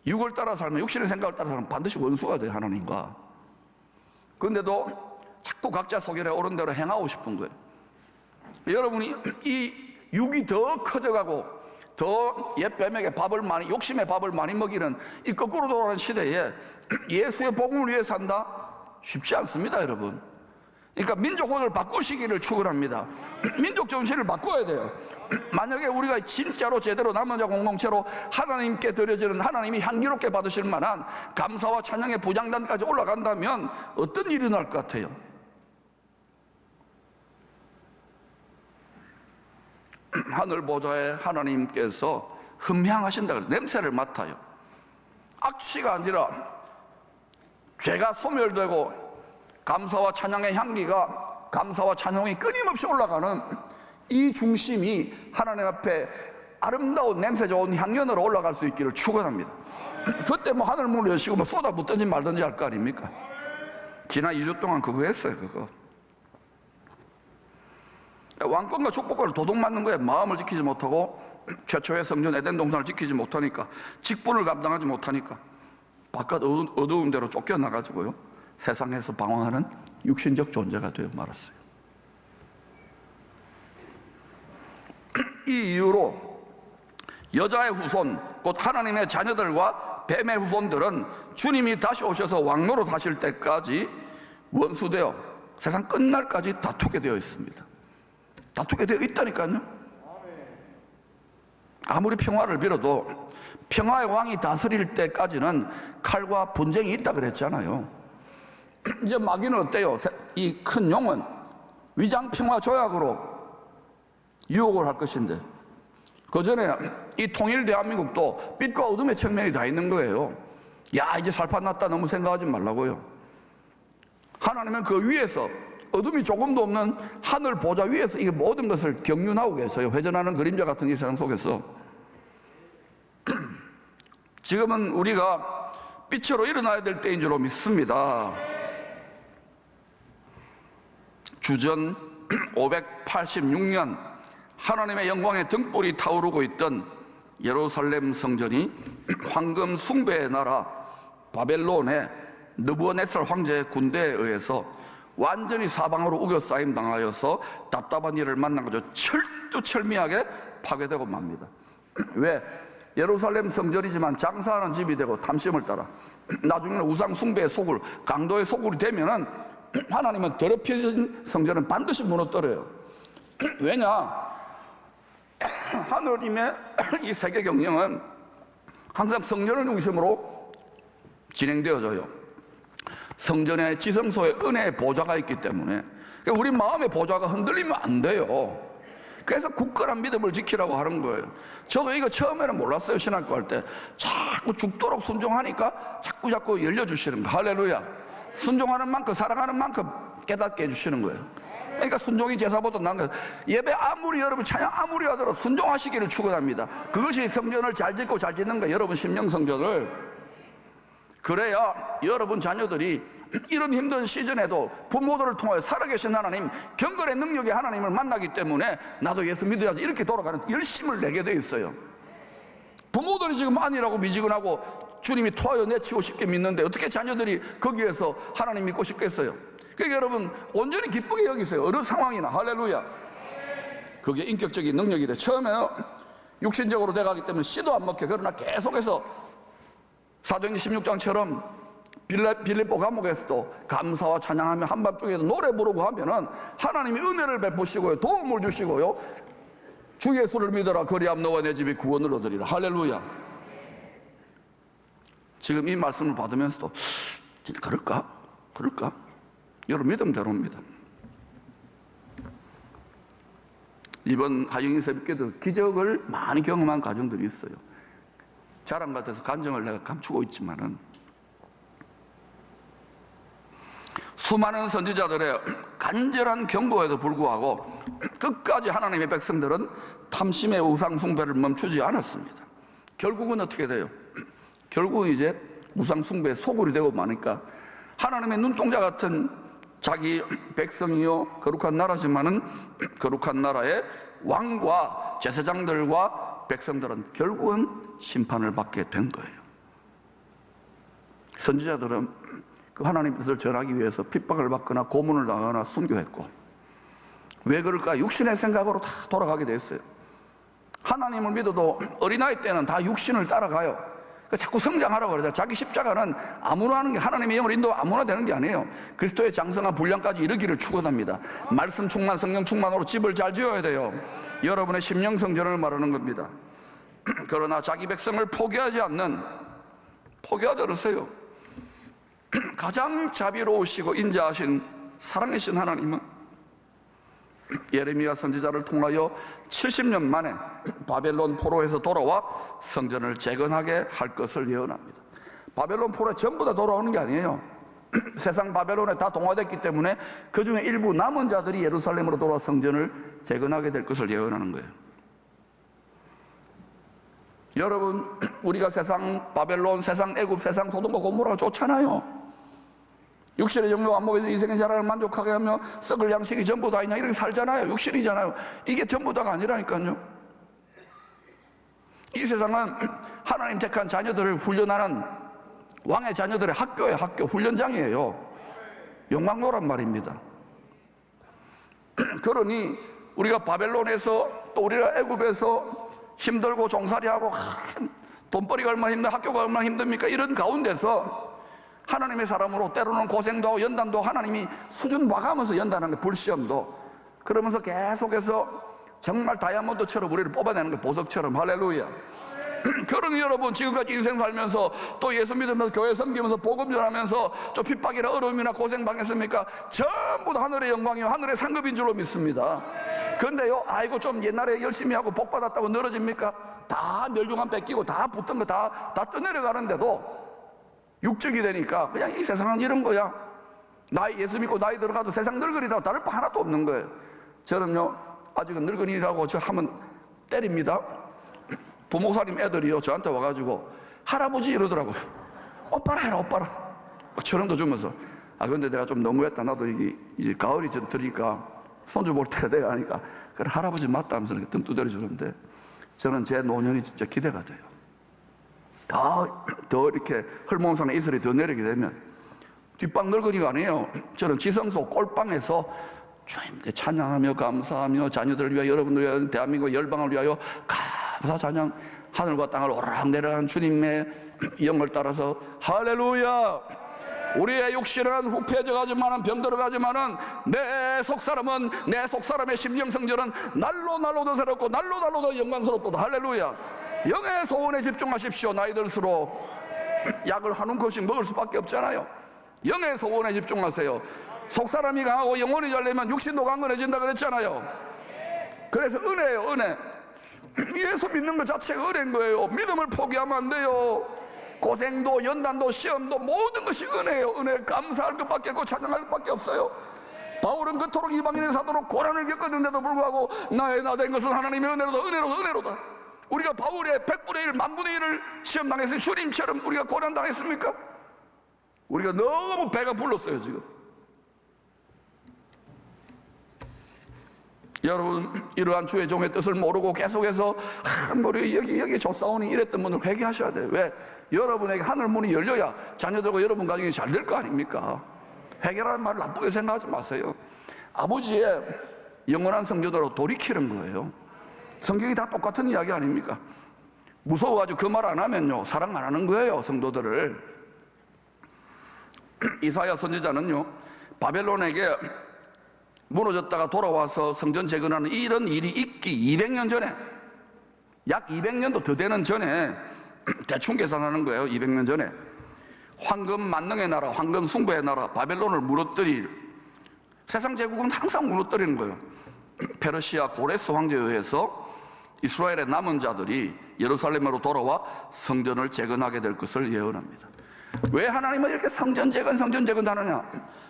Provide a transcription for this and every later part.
육을 따라 살면, 육신의 생각을 따라 살면 반드시 원수가 돼요, 하나님과. 그런데도 자꾸 각자 소견에 오른 대로 행하고 싶은 거예요. 여러분이 이 육이 더 커져가고 더 옛뱀에게 밥을 많이, 욕심의 밥을 많이 먹이는 이 거꾸로 돌아가는 시대에 예수의 복음을 위해 산다? 쉽지 않습니다, 여러분. 그러니까 민족혼을 바꾸시기를 축원합니다. 민족 정신을 바꿔야 돼요. 만약에 우리가 진짜로 제대로 남은 자 공동체로 하나님께 드려지는, 하나님이 향기롭게 받으실 만한 감사와 찬양의 부장단까지 올라간다면 어떤 일이 날 것 같아요? 하늘 보좌에 하나님께서 흠향하신다 그래요. 냄새를 맡아요. 악취가 아니라 죄가 소멸되고 감사와 찬양의 향기가, 감사와 찬양이 끊임없이 올라가는 이 중심이 하나님 앞에 아름다운 냄새 좋은 향연으로 올라갈 수 있기를 축원합니다. 그때 뭐 하늘 문을 여시고 뭐 쏟아붓든지 말든지 할 거 아닙니까? 지난 2주 동안 그거 했어요. 그거 왕권과 축복권을 도둑맞는 거에 마음을 지키지 못하고 최초의 성전 에덴 동산을 지키지 못하니까, 직분을 감당하지 못하니까 바깥 어두운 데로 쫓겨나가지고요, 세상에서 방황하는 육신적 존재가 되어 말았어요. 이 이유로 여자의 후손, 곧 하나님의 자녀들과 뱀의 후손들은 주님이 다시 오셔서 왕노로 하실 때까지 원수되어 세상 끝날까지 다투게 되어 있습니다. 다투게 되어 있다니까요. 아무리 평화를 빌어도 평화의 왕이 다스릴 때까지는 칼과 분쟁이 있다 그랬잖아요. 이제 마귀는 어때요? 이 큰 용은 위장 평화 조약으로 유혹을 할 것인데, 그 전에 이 통일 대한민국도 빛과 어둠의 측면이 다 있는 거예요. 야, 이제 살판 났다 너무 생각하지 말라고요. 하나님은 그 위에서, 어둠이 조금도 없는 하늘 보좌 위에서 이 모든 것을 경륜하고 계세요. 회전하는 그림자 같은 이 세상 속에서. 지금은 우리가 빛으로 일어나야 될 때인 줄로 믿습니다. 주전 586년 하나님의 영광의 등불이 타오르고 있던 예루살렘 성전이 황금 숭배의 나라 바벨론의 느부갓네살 황제의 군대에 의해서 완전히 사방으로 우겨싸임 당하여서 답답한 일을 만난 거죠. 철두철미하게 파괴되고 맙니다. 왜? 예루살렘 성전이지만 장사하는 집이 되고 탐심을 따라 나중에는 우상 숭배의 소굴, 강도의 소굴이 되면은 하나님은 더럽혀진 성전은 반드시 무너뜨려요. 왜냐? 하느님의 이 세계 경영은 항상 성전을 중심으로 진행되어져요. 성전의 지성소에 은혜의 보좌가 있기 때문에 우리 마음의 보좌가 흔들리면 안 돼요. 그래서 굳건한 믿음을 지키라고 하는 거예요. 저도 이거 처음에는 몰랐어요. 신학교 할 때 자꾸 죽도록 순종하니까 자꾸 열려주시는 거예요. 할렐루야. 순종하는 만큼, 사랑하는 만큼 깨닫게 해주시는 거예요. 그러니까 순종이 제사보다 나은 거예요. 예배 아무리, 여러분 찬양 아무리 하더라도 순종하시기를 축원합니다. 그것이 성전을 잘 짓고 잘 짓는 거예요. 여러분 심령 성전을. 그래야 여러분 자녀들이 이런 힘든 시즌에도 부모들을 통하여 살아계신 하나님, 경건의 능력의 하나님을 만나기 때문에 나도 예수 믿어야지 이렇게 돌아가는 열심을 내게 돼 있어요. 부모들이 지금 아니라고 미지근하고 주님이 토하여 내치고 싶게 믿는데 어떻게 자녀들이 거기에서 하나님 믿고 싶겠어요? 그러니까 여러분 온전히 기쁘게 여기세요. 어느 상황이나. 할렐루야. 그게 인격적인 능력이 돼. 처음에는 육신적으로 돼가기 때문에 씨도 안 먹혀. 그러나 계속해서 사도행전 16장처럼 빌립보 감옥에서도 감사와 찬양하며 한밤중에도 노래 부르고 하면은 하나님이 은혜를 베푸시고요, 도움을 주시고요, 주 예수를 믿어라 그리함 너와 내 집이 구원을 얻으리라. 할렐루야. 지금 이 말씀을 받으면서도 진짜 그럴까? 여러분 믿음대로입니다. 이번 하영인 새벽기도 기적을 많이 경험한 가정들이 있어요. 자랑 같아서 간증을 내가 감추고 있지만은 수많은 선지자들의 간절한 경고에도 불구하고 끝까지 하나님의 백성들은 탐심의 우상 숭배를 멈추지 않았습니다. 결국은 어떻게 돼요? 결국은 이제 우상 숭배의 소굴이 되고 마니까 하나님의 눈동자 같은 자기 백성이요 거룩한 나라지만은 거룩한 나라의 왕과 제사장들과 백성들은 결국은 심판을 받게 된 거예요. 선지자들은 그 하나님 뜻을 전하기 위해서 핍박을 받거나 고문을 당하거나 순교했고, 왜 그럴까? 육신의 생각으로 다 돌아가게 됐어요. 하나님을 믿어도 어린아이 때는 다 육신을 따라가요. 자꾸 성장하라고 그러죠. 자기 십자가는 아무나 하는 게, 하나님의 영을 인도 아무나 되는 게 아니에요. 그리스도의 장성한 분량까지 이르기를 축원합니다. 말씀 충만, 성령 충만으로 집을 잘 지어야 돼요. 여러분의 심령 성전을 말하는 겁니다. 그러나 자기 백성을 포기하지 않으세요. 가장 자비로우시고 인자하신 사랑이신 하나님은 예레미야 선지자를 통하여 70년 만에 바벨론 포로에서 돌아와 성전을 재건하게 할 것을 예언합니다. 바벨론 포로에 전부 다 돌아오는 게 아니에요. 세상 바벨론에 다 동화됐기 때문에 그 중에 일부 남은 자들이 예루살렘으로 돌아와 성전을 재건하게 될 것을 예언하는 거예요. 여러분, 우리가 세상 바벨론, 세상 애굽, 세상 소돔과 고모라가 좋잖아요. 육신의 정욕 안 먹여서 이생의 자랑을 만족하게 하며 썩을 양식이 전부 다 있냐, 이렇게 살잖아요. 육신이잖아요. 이게 전부 다가 아니라니까요. 이 세상은 하나님 택한 자녀들을 훈련하는 왕의 자녀들의 학교예요. 학교, 훈련장이에요. 욕망노란 말입니다. 그러니 우리가 바벨론에서, 또 우리가 애굽에서 힘들고 종살이하고 돈벌이가 얼마나 힘들어, 학교가 얼마나 힘듭니까? 이런 가운데서 하나님의 사람으로 때로는 고생도 하고 연단도 하나님이 수준 봐가면서 연단하는 게, 불시험도. 그러면서 계속해서 정말 다이아몬드처럼 우리를 뽑아내는 게, 보석처럼. 할렐루야. 그러니 여러분, 지금까지 인생 살면서 또 예수 믿으면서 교회 섬기면서 복음 전하면서 좀 핍박이나 어려움이나 고생 당했습니까? 전부 다 하늘의 영광이요, 하늘의 상급인 줄로 믿습니다. 근데요, 아이고 좀 옛날에 열심히 하고 복 받았다고 늘어집니까? 다 멸종한 뺏기고 다 붙은 거 다 떠내려가는데도 육적이 되니까 그냥 이 세상은 이런 거야. 나이 예수 믿고 나이 들어가도 세상 늙은이라고 다를 바 하나도 없는 거예요. 저는요, 아직은 늙은이라고 저 하면 때립니다. 부목사님 애들이요, 저한테 와가지고 할아버지 이러더라고요. 오빠라 해라, 오빠라. 철음도 주면서. 근데 내가 좀 너무했다. 나도 이제 가을이 좀 들으니까 손주 볼 때가 돼가 하니까, 그래 할아버지 맞다 하면서 이렇게 등 두드려 주는데, 저는 제 노년이 진짜 기대가 돼요. 더 이렇게 헐몬상의 이슬이 더 내리게 되면, 뒷방 늙은이가 아니에요. 저는 지성소 꼴방에서 주님께 찬양하며 감사하며 자녀들을 위하여, 여러분들 위하여, 대한민국 열방을 위하여 감사 찬양, 하늘과 땅을 오락내락하는 주님의 영을 따라서 할렐루야. 우리의 육신은 후패져가지만은, 병들어가지만은 내 속사람의 심령성전은 날로 더 새롭고 날로 더 영광스럽도다. 할렐루야. 영의 소원에 집중하십시오. 나이 들수록 약을 한 움큼씩 먹을 수밖에 없잖아요. 영의 소원에 집중하세요. 속사람이 강하고 영혼이 잘되면 육신도 강건해진다 그랬잖아요. 그래서 은혜예요, 은혜. 예수 믿는 것 자체가 은혜인 거예요. 믿음을 포기하면 안 돼요. 고생도 연단도 시험도 모든 것이 은혜예요. 은혜. 감사할 것밖에 없고 찬양할 것밖에 없어요. 바울은 그토록 이방인의 사도로 고난을 겪었는데도 불구하고 나의 나 된 것은 하나님의 은혜로다. 우리가 바울의 100분의 1, 10,000분의 1을 시험 당했으니 주님처럼 우리가 고난 당했습니까? 우리가 너무 배가 불렀어요 지금. 여러분, 이러한 주의 종의 뜻을 모르고 계속해서 우리 여기 조사오니 이랬던 분들 회개하셔야 돼요. 왜? 여러분에게 하늘 문이 열려야 자녀들과 여러분 가정이 잘 될 거 아닙니까? 회개라는 말을 나쁘게 생각하지 마세요. 아버지의 영원한 성전으로 돌이키는 거예요. 성경이 다 똑같은 이야기 아닙니까? 무서워가지고 그 말 안 하면요, 사랑 안 하는 거예요, 성도들을. 이사야 선지자는요, 바벨론에게 무너졌다가 돌아와서 성전 재건하는 이런 일이 있기 200년 전에, 약 200년도 더 되는 전에 대충 계산하는 거예요. 200년 전에 황금 만능의 나라, 황금 숭배의 나라 바벨론을 무너뜨릴, 세상 제국은 항상 무너뜨리는 거예요. 페르시아 고레스 황제에 의해서 이스라엘의 남은 자들이 예루살렘으로 돌아와 성전을 재건하게 될 것을 예언합니다. 왜 하나님은 이렇게 성전 재건 하느냐?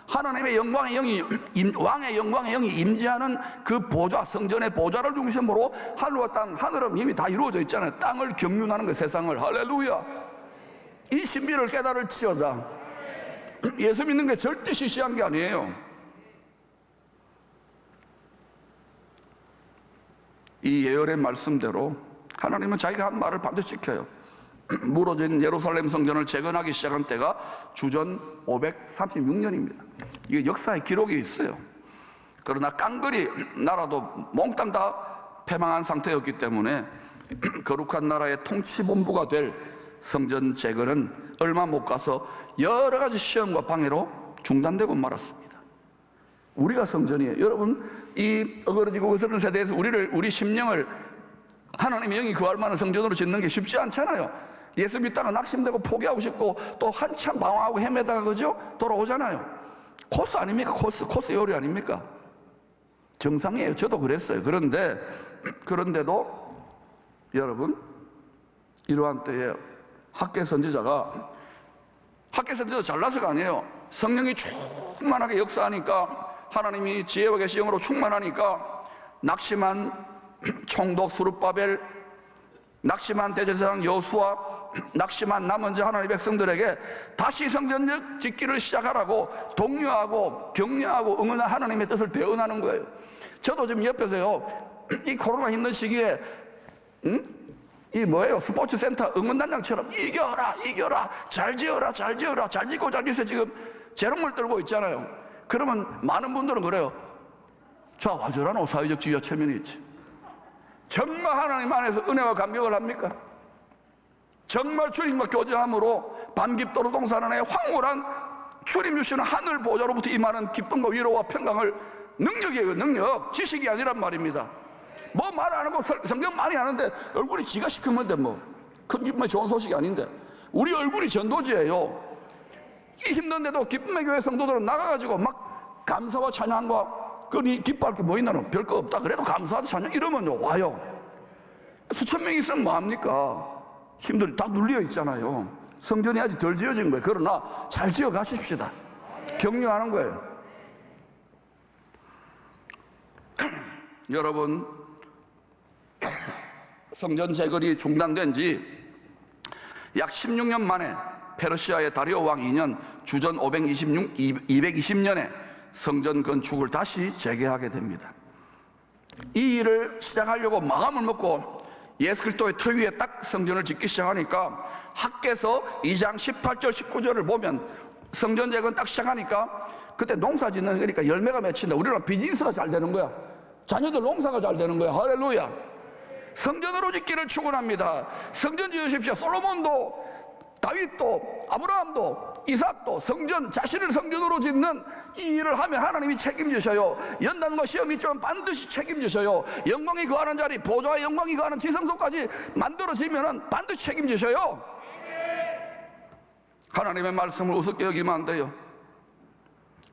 하나님의 영광의 영이, 왕의 영광의 영이 임재하는 그 보좌, 성전의 보좌를 중심으로 하늘과 땅, 하늘은 이미 다 이루어져 있잖아요. 땅을 경륜하는 거예요, 세상을. 할렐루야. 이 신비를 깨달을지어다. 예수 믿는 게 절대 시시한 게 아니에요. 이 예언의 말씀대로 하나님은 자기가 한 말을 반드시 지켜요. 무너진 예루살렘 성전을 재건하기 시작한 때가 주전 536년입니다. 이게 역사의 기록이 있어요. 그러나 깡그리 나라도 몽땅 다 패망한 상태였기 때문에 거룩한 나라의 통치본부가 될 성전 재건은 얼마 못 가서 여러 가지 시험과 방해로 중단되고 말았습니다. 우리가 성전이에요. 여러분, 이 어그러지고 거스르는 세대에서 우리 심령을 하나님의 영이 구할 만한 성전으로 짓는 게 쉽지 않잖아요. 예수 믿다가 낙심되고 포기하고 싶고 또 한참 방황하고 헤매다가 그죠? 돌아오잖아요. 코스 아닙니까? 코스 요리 아닙니까? 정상이에요. 저도 그랬어요. 그런데도 여러분, 이러한 때에 학계 선지자가 잘나서가 아니에요. 성령이 충만하게 역사하니까, 하나님이 지혜와 계시 영으로 충만하니까 낙심한 총독 스룹바벨, 낙심한 대제사장 여호수아, 낙심한 남은 자 하나님의 백성들에게 다시 성전 짓기를 시작하라고 독려하고 격려하고 응원한 하나님의 뜻을 대언하는 거예요. 저도 지금 옆에서요, 이 코로나 힘든 시기에 이 뭐예요? 스포츠 센터 응원단장처럼 이겨라, 잘 지어라, 잘 짓고 잘 지어서 지금 재롱을 떨고 있잖아요. 그러면 많은 분들은 그래요. 자, 와저라노 사회적 지위와 체면이 있지. 정말 하나님 안에서 은혜와 감격을 합니까? 정말 주님과 교제함으로 밤깁도로 동산안에 황홀한 주님 주시는 하늘 보좌로부터 임하는 기쁨과 위로와 평강을 능력이에요. 능력, 지식이 아니란 말입니다. 뭐 말 안 하고 성경 많이 하는데 얼굴이 지가 시커먼데 큰 기쁨의 좋은 소식이 아닌데, 우리 얼굴이 전도지예요. 이 힘든데도 기쁨의 교회 성도들은 나가가지고 막 감사와 찬양과 기뻐할 게 뭐 있나? 별거 없다. 그래도 감사하다 찬양 이러면 와요. 수천 명이 있으면 뭐합니까? 힘들이 다 눌려 있잖아요. 성전이 아직 덜 지어진 거예요. 그러나 잘 지어 가십시다. 격려하는 거예요. 여러분, 성전 재건이 중단된 지 약 16년 만에 페르시아의 다리오 왕 2년 주전 220년에 성전 건축을 다시 재개하게 됩니다. 이 일을 시작하려고 마음을 먹고 예수 그리스도의 터 위에 딱 성전을 짓기 시작하니까 학개서 2장 18절 19절을 보면 성전 재건 딱 시작하니까 그때 농사 짓는 거니까 열매가 맺힌다. 우리는 비즈니스가 잘 되는 거야. 자녀들 농사가 잘 되는 거야. 할렐루야. 성전으로 짓기를 축원합니다. 성전 지으십시오. 솔로몬도, 다윗도, 아브라함도, 이삭도 성전, 자신을 성전으로 짓는 이 일을 하면 하나님이 책임지셔요. 연단과 시험이 있지만 반드시 책임지셔요. 영광이 거하는 자리, 보좌의 영광이 거하는 지성소까지 만들어지면 반드시 책임지셔요. 하나님의 말씀을 우습게 여기면 안 돼요.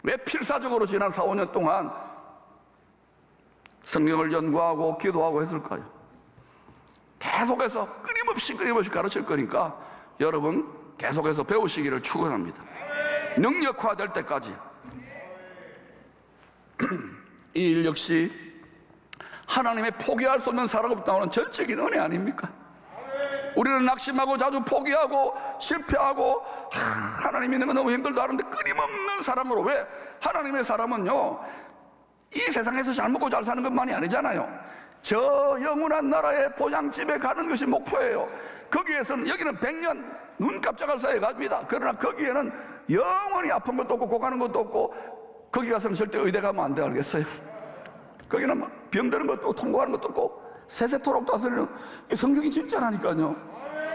왜 필사적으로 지난 4, 5년 동안 성경을 연구하고 기도하고 했을까요? 계속해서 끊임없이 가르칠 거니까 여러분 계속해서 배우시기를 축원합니다. 능력화될 때까지. 이 일 역시 하나님의 포기할 수 없는 사랑으로 나오는 전적인 은혜 아닙니까? 우리는 낙심하고 자주 포기하고 실패하고 하나님 믿는 건 너무 힘들다 하는데 끊임없는 사랑으로. 왜? 하나님의 사람은요, 이 세상에서 잘 먹고 잘 사는 것만이 아니잖아요. 저 영원한 나라의 보장집에 가는 것이 목표예요. 거기에서는, 여기는 100년 눈 깜짝할 사이에 갑니다. 그러나 거기에는 영원히 아픈 것도 없고 고가는 것도 없고, 거기 가서는 절대 의대 가면 안 돼. 알겠어요? 거기는 병드는 것도 없고 통곡하는 것도 없고 세세토록 다스리는, 성경이 진짜라니까요.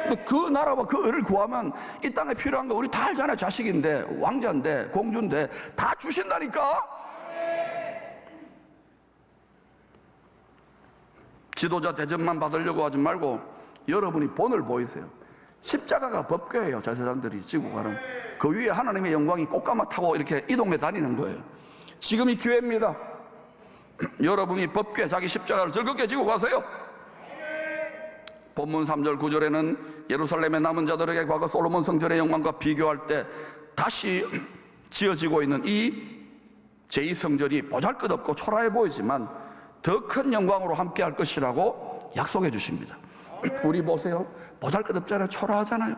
근데 그 나라와 그 의를 구하면 이 땅에 필요한 거 우리 다 알잖아요. 자식인데, 왕자인데, 공주인데 다 주신다니까. 지도자 대접만 받으려고 하지 말고 여러분이 본을 보이세요. 십자가가 법궤예요. 제사장들이 지고 가는 그 위에 하나님의 영광이 꽃가마 타고 이렇게 이동해 다니는 거예요. 지금이 기회입니다. 여러분이 법궤, 자기 십자가를 즐겁게 지고 가세요. 본문 3절 9절에는 예루살렘의 남은 자들에게 과거 솔로몬 성전의 영광과 비교할 때 다시 지어지고 있는 이 제2성전이 보잘것없고 초라해 보이지만 더 큰 영광으로 함께 할 것이라고 약속해 주십니다. 우리 보세요. 보잘것없잖아요. 초라하잖아요.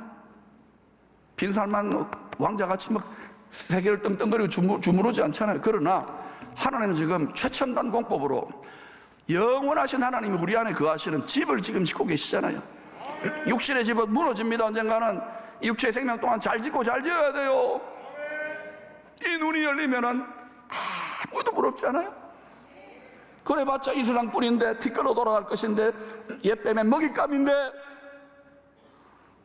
빈살만 왕자같이 막 세계를 떵떵거리고 주무르지 않잖아요. 그러나 하나님은 지금 최첨단 공법으로 영원하신 하나님이 우리 안에 거하시는 집을 지금 짓고 계시잖아요. 육신의 집은 무너집니다. 언젠가는 육체의 생명 동안 잘 짓고 잘 지어야 돼요. 이 눈이 열리면은 아무도 부럽지 않아요? 그래봤자 이 세상 뿐인데, 티끌로 돌아갈 것인데, 얘 빼면 먹잇감인데,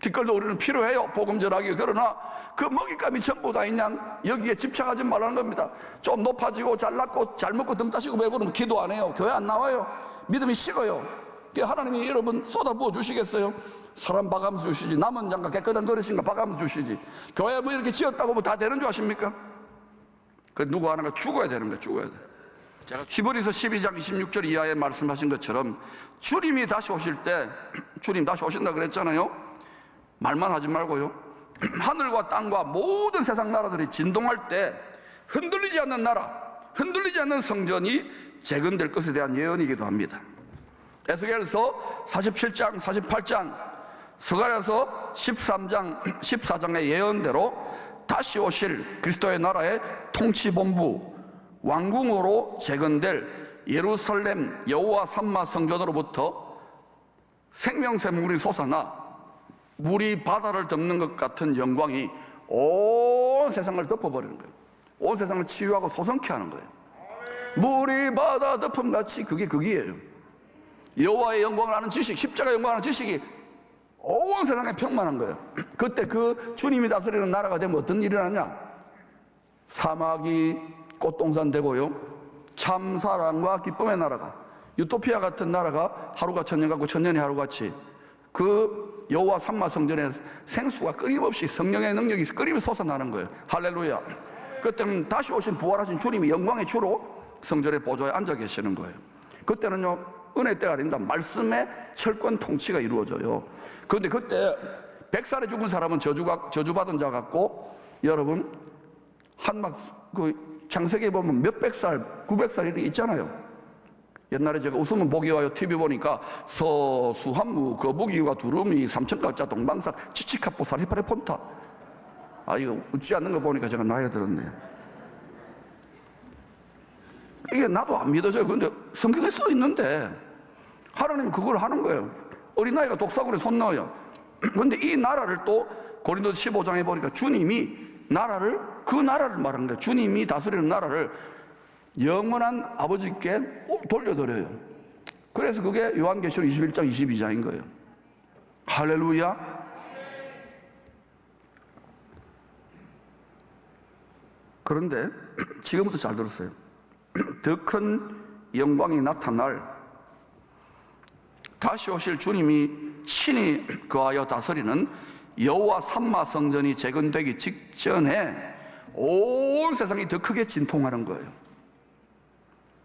티끌도 우리는 필요해요, 복음 전하기. 그러나 그 먹잇감이 전부 다인 양 여기에 집착하지 말라는 겁니다. 좀 높아지고 잘났고 잘 먹고 등 따시고 배부르면 기도 안 해요. 교회 안 나와요. 믿음이 식어요. 하나님이 여러분 쏟아부어 주시겠어요? 사람 봐가면서 주시지. 남은 장가 깨끗한 그릇인가 봐가면서 주시지. 교회 뭐 이렇게 지었다고 뭐 다 되는 줄 아십니까? 그 누구 하나가 죽어야 되는 거예요. 죽어야 돼. 제가 히브리서 12장 26절 이하에 말씀하신 것처럼 주님이 다시 오실 때, 주님 다시 오신다 그랬잖아요. 말만 하지 말고요, 하늘과 땅과 모든 세상 나라들이 진동할 때 흔들리지 않는 나라, 흔들리지 않는 성전이 재건될 것에 대한 예언이기도 합니다. 에스겔서 47장, 48장, 스가랴서 13장, 14장의 예언대로 다시 오실 그리스도의 나라의 통치본부, 왕궁으로 재건될 예루살렘 여호와 삼마 성전으로부터 생명샘물이 솟아나 물이 바다를 덮는 것 같은 영광이 온 세상을 덮어버리는 거예요. 온 세상을 치유하고 소성케 하는 거예요. 물이 바다 덮음같이 그게 극이에요. 여호와의 영광을 아는 지식, 십자가의 영광을 아는 지식이 온 세상에 평만한 거예요. 그때 그 주님이 다스리는 나라가 되면 어떤 일이 일어나냐? 사막이 꽃동산 되고요, 참 사랑과 기쁨의 나라가, 유토피아 같은 나라가 하루가 천년 같고 천년이 하루같이, 그 여호와 삼마 성전의 생수가 끊임없이, 성령의 능력이 끊임없이 솟아나는 거예요. 할렐루야. 그때는 다시 오신 부활하신 주님이 영광의 주로 성전의 보좌에 앉아 계시는 거예요. 그때는요, 은혜 때가 아닙니다. 말씀의 철권 통치가 이루어져요. 그런데 그때 100살에 죽은 사람은 저주받은 자 같고, 여러분 창세기에 보면 몇백 살, 900살 이렇게 있잖아요. 옛날에 제가 웃으면 복이 와요 TV 보니까 서수한무 거북이와 두루미 삼천가짜 동방사 치치카포 사리파레 폰타. 이거 웃지 않는 거 보니까 제가 나이가 들었네. 이게 나도 안 믿어져요. 근데 성경에 써 있는데 하나님은 그걸 하는 거예요. 어린아이가 독사구리에 손 넣어요. 그런데 이 나라를 또 고린도서 15장에 보니까 주님이 그 나라를 말하는 거예요. 주님이 다스리는 나라를 영원한 아버지께 돌려드려요. 그래서 그게 요한계시록 21장 22장인 거예요. 할렐루야. 그런데 지금부터 잘 들었어요. 더 큰 영광이 나타날, 다시 오실 주님이 친히 거하여 다스리는 여호와 삼마 성전이 재건되기 직전에 온 세상이 더 크게 진통하는 거예요.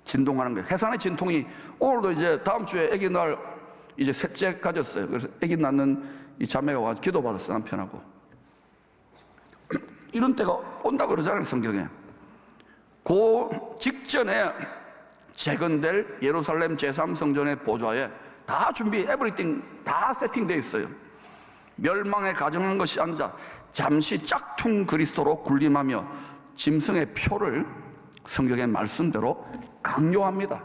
진동하는 거예요. 해산의 진통이, 오늘도 이제 다음 주에 아기 날 이제 셋째 가졌어요. 그래서 아기 낳는 이 자매가 와서 기도받았어요, 남편하고. 이런 때가 온다 그러잖아요, 성경에. 그 직전에 재건될 예루살렘 제3성전의 보좌에 다 준비, 에브리띵 다 세팅되어 있어요. 멸망에 가정한 것이 앉아 잠시 짝퉁 그리스도로 군림하며 짐승의 표를 성경의 말씀대로 강요합니다.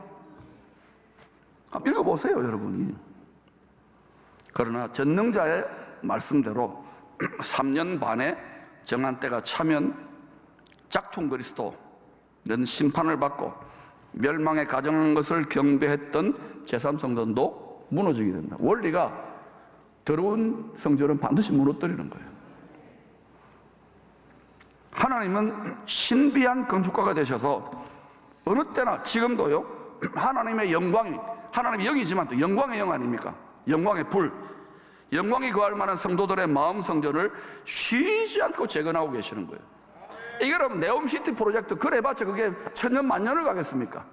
한번 읽어보세요, 여러분이. 그러나 전능자의 말씀대로 3년 반에 정한 때가 차면 짝퉁 그리스도는 심판을 받고 멸망에 가정한 것을 경배했던 제3성전도 무너지게 된다. 원리가 더러운 성전은 반드시 무너뜨리는 거예요. 하나님은 신비한 건축가가 되셔서 어느 때나 지금도요, 하나님의 영광이, 하나님의 영이지만 또 영광의 영 아닙니까? 영광의 불, 영광이 거할 만한 성도들의 마음 성전을 쉬지 않고 재건하고 계시는 거예요. 이게 여러분 네옴시티 프로젝트 그래봤자 그게 천년 만년을 가겠습니까?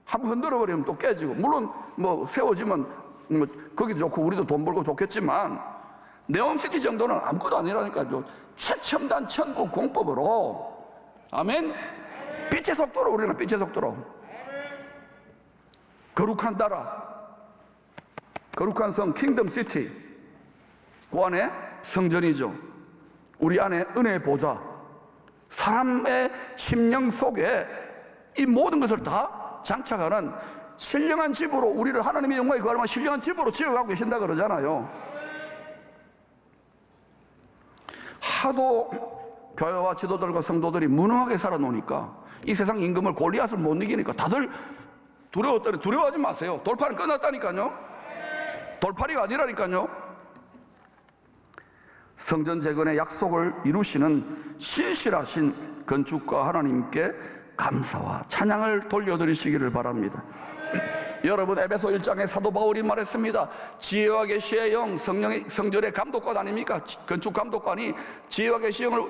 한번 흔들어버리면 또 깨지고, 물론 뭐 세워지면 뭐 거기도 좋고 우리도 돈 벌고 좋겠지만 네옴시티 정도는 아무것도 아니라니까요. 최첨단 천국 공법으로, 아멘. 빛의 속도로, 우리는 빛의 속도로 거룩한 나라, 거룩한 성, 킹덤 시티, 그 안에 성전이죠. 우리 안에 은혜의 보좌, 사람의 심령 속에 이 모든 것을 다 장착하는 신령한 집으로, 우리를 하나님의 영광에 거하는 신령한 집으로 지어가고 계신다 그러잖아요. 하도 교회와 지도들과 성도들이 무능하게 살아놓으니까 이 세상 임금을 골리앗을 못 이기니까 다들 두려웠더니 두려워하지 마세요. 돌파는 끝났다니까요. 돌파리가 아니라니까요. 성전 재건의 약속을 이루시는 신실하신 건축가 하나님께 감사와 찬양을 돌려드리시기를 바랍니다. 여러분, 에베소 1장에 사도 바울이 말했습니다. 지혜와 계시의 영, 성전의 감독관 아닙니까? 건축 감독관이 지혜와 계시의 영을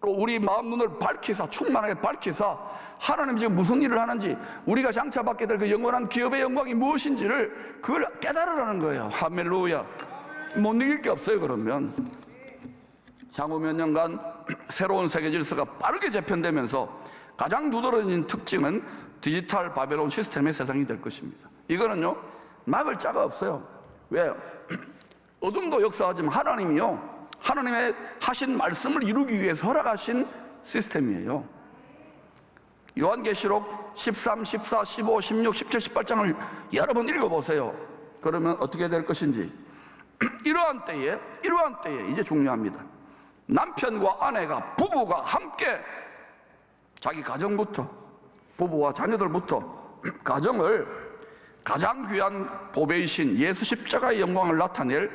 우리 마음 눈을 밝히사, 충만하게 밝히사, 하나님이 지금 무슨 일을 하는지, 우리가 장차받게 될 그 영원한 기업의 영광이 무엇인지를 그걸 깨달으라는 거예요. 할렐루야. 못 이길 게 없어요. 그러면 향후 몇 년간 새로운 세계 질서가 빠르게 재편되면서 가장 두드러진 특징은 디지털 바벨론 시스템의 세상이 될 것입니다. 이거는요, 막을 자가 없어요. 왜요? 어둠도 역사하지만 하나님이요, 하나님의 하신 말씀을 이루기 위해서 허락하신 시스템이에요. 요한계시록 13, 14, 15, 16, 17, 18장을 여러 번 읽어보세요. 그러면 어떻게 될 것인지. 이러한 때에 이제 중요합니다. 남편과 아내가, 부부가 함께 자기 가정부터, 부부와 자녀들부터 가정을 가장 귀한 보배이신 예수 십자가의 영광을 나타낼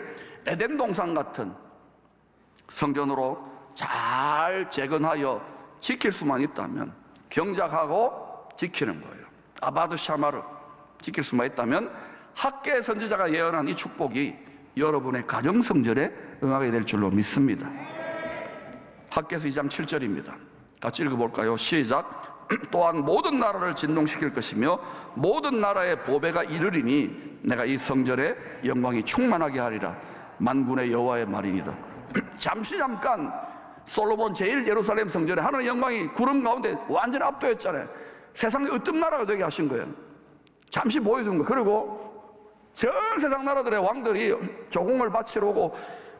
에덴 동산 같은 성전으로 잘 재건하여 지킬 수만 있다면, 경작하고 지키는 거예요. 아바드 샤마르 지킬 수만 있다면 학계 선지자가 예언한 이 축복이 여러분의 가정 성전에 응하게 될 줄로 믿습니다. 학계서 2장 7절입니다. 같이 읽어볼까요? 시작. 또한 모든 나라를 진동시킬 것이며 모든 나라의 보배가 이르리니 내가 이 성전에 영광이 충만하게 하리라. 만군의 여호와의 말이니라. 잠깐 솔로몬 제1 예루살렘 성전에 하나님의 영광이 구름 가운데 완전히 압도했잖아요. 세상의 으뜸 나라가 되게 하신 거예요. 잠시 보여준 거예요. 그리고 전 세상 나라들의 왕들이 조공을 바치러 오고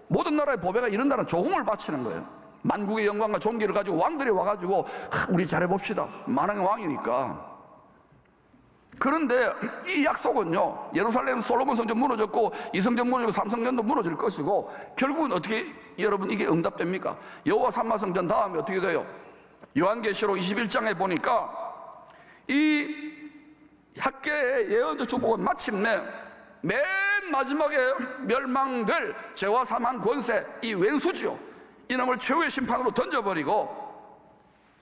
모든 나라의 보배가 이른다는 조공을 바치는 거예요. 만국의 영광과 존귀를 가지고 왕들이 와가지고 우리 잘해봅시다. 만왕의 왕이니까. 그런데 이 약속은요, 예루살렘 솔로몬 성전 무너졌고 2성전 무너지고 3성전도 무너질 것이고, 결국은 어떻게 여러분 이게 응답됩니까? 여호와 삼마성전 다음에 어떻게 돼요? 요한계시록 21장에 보니까 이 학계의 예언적 축복은 마침내 맨 마지막에 멸망될 죄와 사망 권세, 이 왼수지요, 이놈을 최후의 심판으로 던져버리고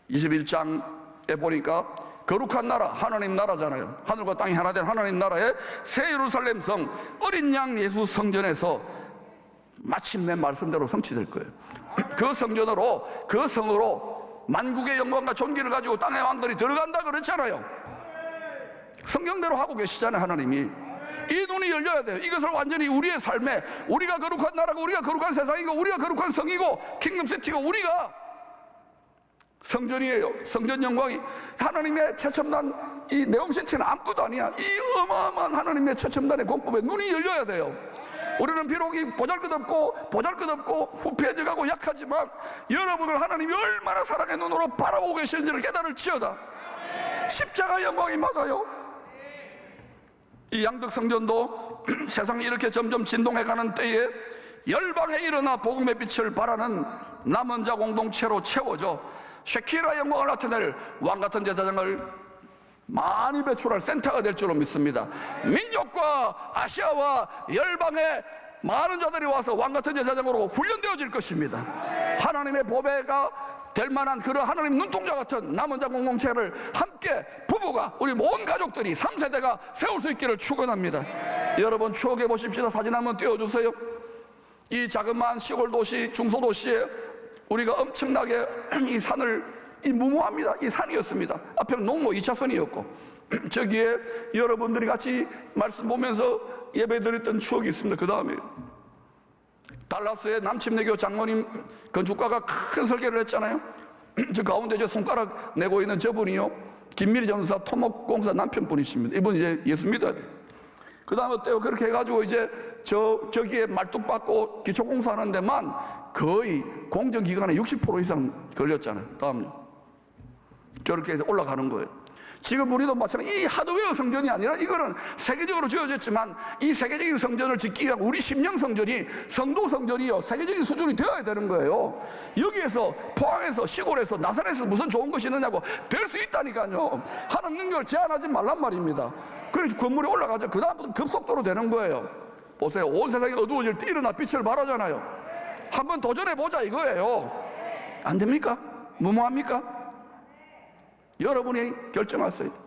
21장에 보니까 거룩한 나라, 하나님 나라잖아요. 하늘과 땅이 하나 된 하나님 나라의 새 예루살렘 성, 어린 양 예수 성전에서 마침내 말씀대로 성취될 거예요. 그 성전으로, 그 성으로 만국의 영광과 존귀를 가지고 땅의 왕들이 들어간다 그랬잖아요. 성경대로 하고 계시잖아요. 하나님이. 이 눈이 열려야 돼요. 이것을 완전히 우리의 삶에, 우리가 거룩한 나라고, 우리가 거룩한 세상이고, 우리가 거룩한 성이고, 킹덤시티고, 우리가 성전이에요. 성전 영광이. 하나님의 최첨단 이 네옴시티는 아무것도 아니야. 이 어마어마한 하나님의 최첨단의 공법에 눈이 열려야 돼요. 우리는 비록 이 보잘것없고 후패해져가고 약하지만 여러분을 하나님이 얼마나 사랑의 눈으로 바라보고 계시는지를 깨달을지어다. 십자가 영광이 맞아요. 이 양덕 성전도 세상이 이렇게 점점 진동해가는 때에 열방에 일어나 복음의 빛을 발하는 남은 자 공동체로 채워져 쉐키라 영광을 나타낼 왕같은 제사장을 많이 배출할 센터가 될 줄로 믿습니다. 민족과 아시아와 열방의 많은 자들이 와서 왕같은 제사장으로 훈련되어질 것입니다. 하나님의 보배가 될 만한 그런 하나님 눈동자 같은 남은 자 공동체를 함께 부부가, 우리 온 가족들이 3세대가 세울 수 있기를 축원합니다. 여러분 추억해 보십시다. 사진 한번 띄워주세요. 이 자그마한 시골 도시, 중소도시에 우리가 엄청나게 이 산을, 이 무모합니다. 이 산이었습니다. 앞에는 농로 2차선이었고 저기에 여러분들이 같이 말씀 보면서 예배 드렸던 추억이 있습니다. 그 다음에 달라스의 남침내교 장로님 건축가가 큰 설계를 했잖아요. 저 가운데 저 손가락 내고 있는 저분이요, 김미리 전사 토목공사 남편분이십니다. 이분 이제 예수 믿어야 돼요. 그 다음에 어때요? 그렇게 해가지고 이제 저기에 말뚝 받고 기초공사 하는 데만 거의 공정기간에 60% 이상 걸렸잖아요. 다음요. 저렇게 해서 올라가는 거예요. 지금 우리도 마찬가지, 이 하드웨어 성전이 아니라 이거는 세계적으로 지어졌지만 이 세계적인 성전을 짓기 위한 우리 심령 성전이, 성도 성전이요, 세계적인 수준이 되어야 되는 거예요. 여기에서, 포항에서, 시골에서, 나사렛에서 무슨 좋은 것이 있느냐고. 될 수 있다니까요. 하는 능력을 제한하지 말란 말입니다. 그래서 건물에 올라가죠. 그 다음부터 급속도로 되는 거예요. 보세요. 온 세상이 어두워질 때 일어나 빛을 발하잖아요. 한번 도전해보자 이거예요. 안 됩니까? 무모합니까? 여러분이 결정하세요.